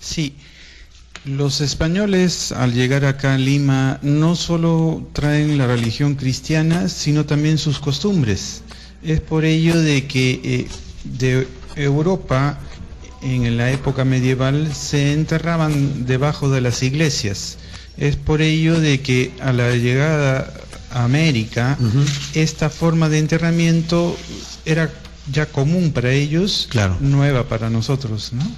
Sí, los españoles al llegar acá a Lima no solo traen la religión cristiana, sino también sus costumbres. Es por ello de que de Europa, en la época medieval, se enterraban debajo de las iglesias. Es por ello de que a la llegada a América, esta forma de enterramiento era ya común para ellos, claro, nueva para nosotros, ¿no?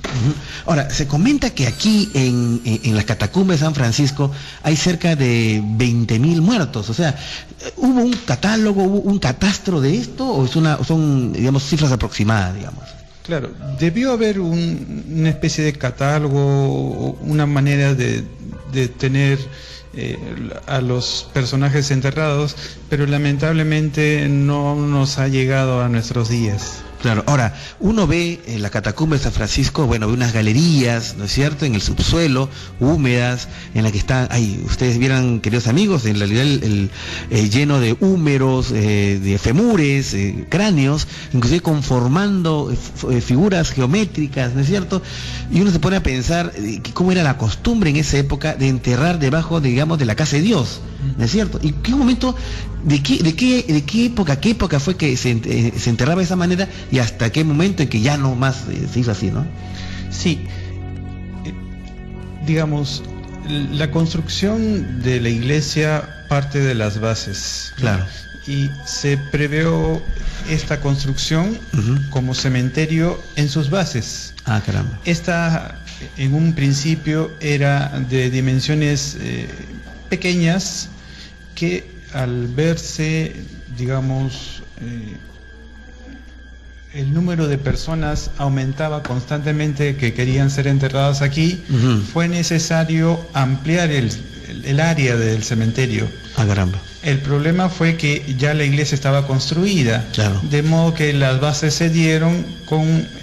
Ahora, se comenta que aquí en las catacumbas de San Francisco hay cerca de 20.000 muertos. O sea, ¿hubo un catálogo, hubo un catastro de esto o son, digamos, cifras aproximadas, digamos? Claro, debió haber una especie de catálogo, una manera de tener a los personajes enterrados, pero lamentablemente no nos ha llegado a nuestros días. Claro, ahora, uno ve en la catacumba de San Francisco, bueno, ve unas galerías, ¿no es cierto?, en el subsuelo, húmedas, en la que están, ustedes vieran, queridos amigos, en realidad lleno de húmeros, de femures, cráneos, inclusive conformando figuras geométricas, ¿no es cierto? Y uno se pone a pensar cómo era la costumbre en esa época de enterrar debajo, digamos, de la casa de Dios, ¿no es cierto? ¿Y qué momento, de qué época fue que se enterraba de esa manera? Y hasta qué momento en que ya no más se hizo así, ¿no? Sí, digamos, la construcción de la iglesia parte de las bases. Claro. Y se previó esta construcción como cementerio en sus bases. Ah, caramba. Esta, en un principio, era de dimensiones pequeñas que al verse, digamos, el número de personas aumentaba constantemente que querían ser enterradas aquí, fue necesario ampliar el área del cementerio. Ah, caramba. El problema fue que ya la iglesia estaba construida, claro, de modo que las bases se dieron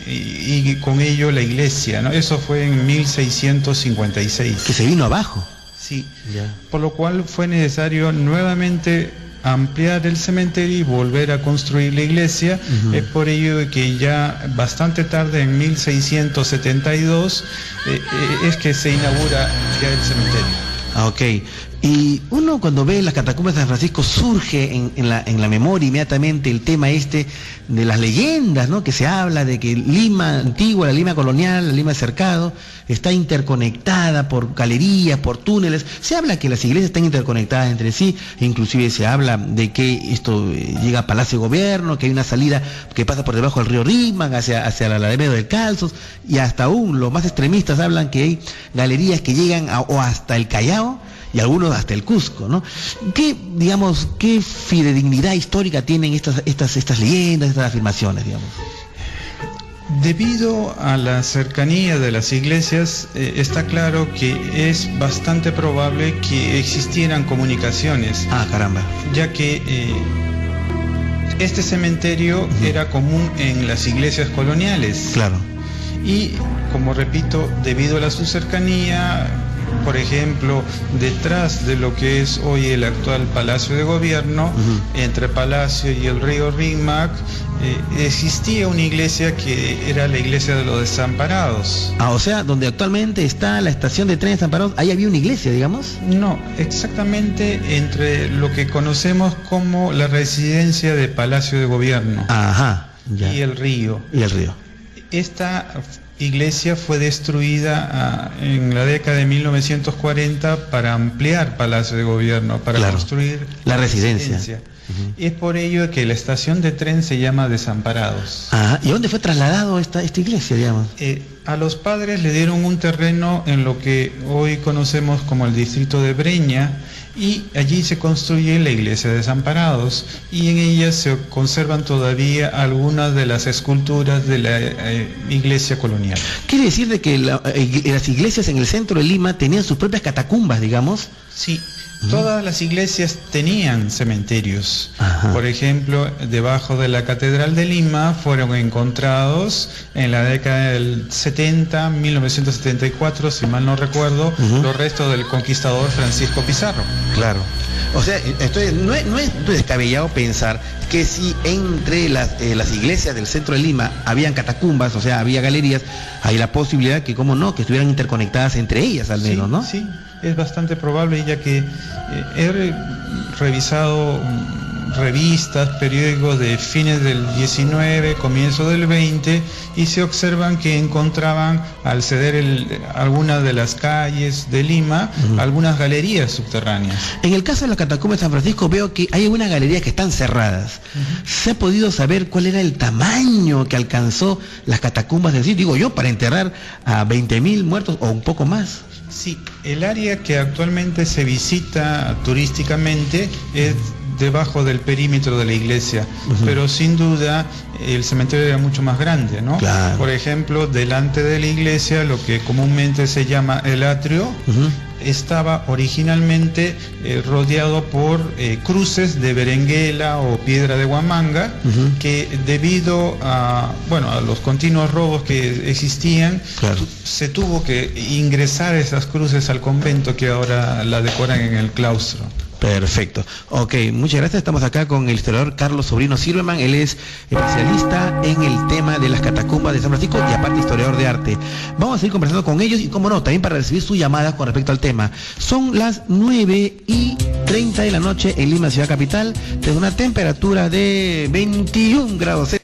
y con ello la iglesia, ¿no? Eso fue en 1656. Que se vino abajo. Sí, ya. Por lo cual fue necesario nuevamente ampliar el cementerio y volver a construir la iglesia. Es por ello que ya bastante tarde, en 1672, es que se inaugura ya el cementerio. Ah, ok. Y uno cuando ve las catacumbas de San Francisco surge en la memoria inmediatamente el tema de las leyendas, ¿no? Que se habla de que Lima antigua, la Lima colonial, la Lima cercado, está interconectada por galerías, por túneles. Se habla que las iglesias están interconectadas entre sí, inclusive se habla de que esto llega a Palacio de Gobierno, que hay una salida que pasa por debajo del río Rímac, hacia la Alameda del Calzos, y hasta aún los más extremistas hablan que hay galerías que llegan o hasta el Callao, y algunos hasta el Cusco, ¿no? ¿Qué fidedignidad histórica tienen estas leyendas, estas afirmaciones, digamos? Debido a la cercanía de las iglesias, está claro que es bastante probable que existieran comunicaciones. Ah, caramba. Ya que este cementerio era común en las iglesias coloniales. Claro. Y, como repito, debido a su cercanía, por ejemplo, detrás de lo que es hoy el actual Palacio de Gobierno, entre Palacio y el río Rímac, existía una iglesia que era la iglesia de los Desamparados. Ah, o sea, donde actualmente está la estación de tren de Desamparados, ¿ahí había una iglesia, digamos? No, exactamente entre lo que conocemos como la residencia de Palacio de Gobierno. Ajá, ya. Y el río. Y el río. Esta iglesia fue destruida en la década de 1940 para ampliar Palacio de Gobierno, para construir la residencia. Es por ello que la estación de tren se llama Desamparados. Ah, ¿y dónde fue trasladado esta iglesia, digamos? A los padres le dieron un terreno en lo que hoy conocemos como el distrito de Breña, y allí se construye la iglesia de Desamparados, y en ella se conservan todavía algunas de las esculturas de la iglesia colonial. ¿Quiere decir de que las iglesias en el centro de Lima tenían sus propias catacumbas, digamos? Sí. Todas las iglesias tenían cementerios. Por ejemplo, debajo de la Catedral de Lima fueron encontrados en la década del 70, 1974, si mal no recuerdo, los restos del conquistador Francisco Pizarro. Claro. O sea, no es descabellado pensar que si entre las iglesias del centro de Lima habían catacumbas, o sea, había galerías, hay la posibilidad que, cómo no, que estuvieran interconectadas entre ellas al menos, ¿no? Sí, es bastante probable, ya que he revisado revistas, periódicos de fines del 19, comienzo del 20, y se observan que encontraban, al ceder algunas de las calles de Lima, algunas galerías subterráneas. En el caso de las catacumbas de San Francisco veo que hay algunas galerías que están cerradas. ¿Se ha podido saber cuál era el tamaño que alcanzó las catacumbas del sitio? Digo yo, para enterrar a 20.000 muertos o un poco más. Sí, el área que actualmente se visita turísticamente es debajo del perímetro de la iglesia, pero sin duda el cementerio era mucho más grande, ¿no? Claro. Por ejemplo, delante de la iglesia, lo que comúnmente se llama el atrio, estaba originalmente rodeado por cruces de berenguela o piedra de Huamanga, que debido a los continuos robos que existían, se tuvo que ingresar esas cruces al convento, que ahora la decoran en el claustro. Perfecto. Ok, muchas gracias. Estamos acá con el historiador Carlos Sobrino Silverman. Él es especialista en el tema de las catacumbas de San Francisco y aparte historiador de arte. Vamos a seguir conversando con ellos y, como no, también para recibir sus llamadas con respecto al tema. Son las 9:30 de la noche en Lima, ciudad capital, desde una temperatura de 21 grados.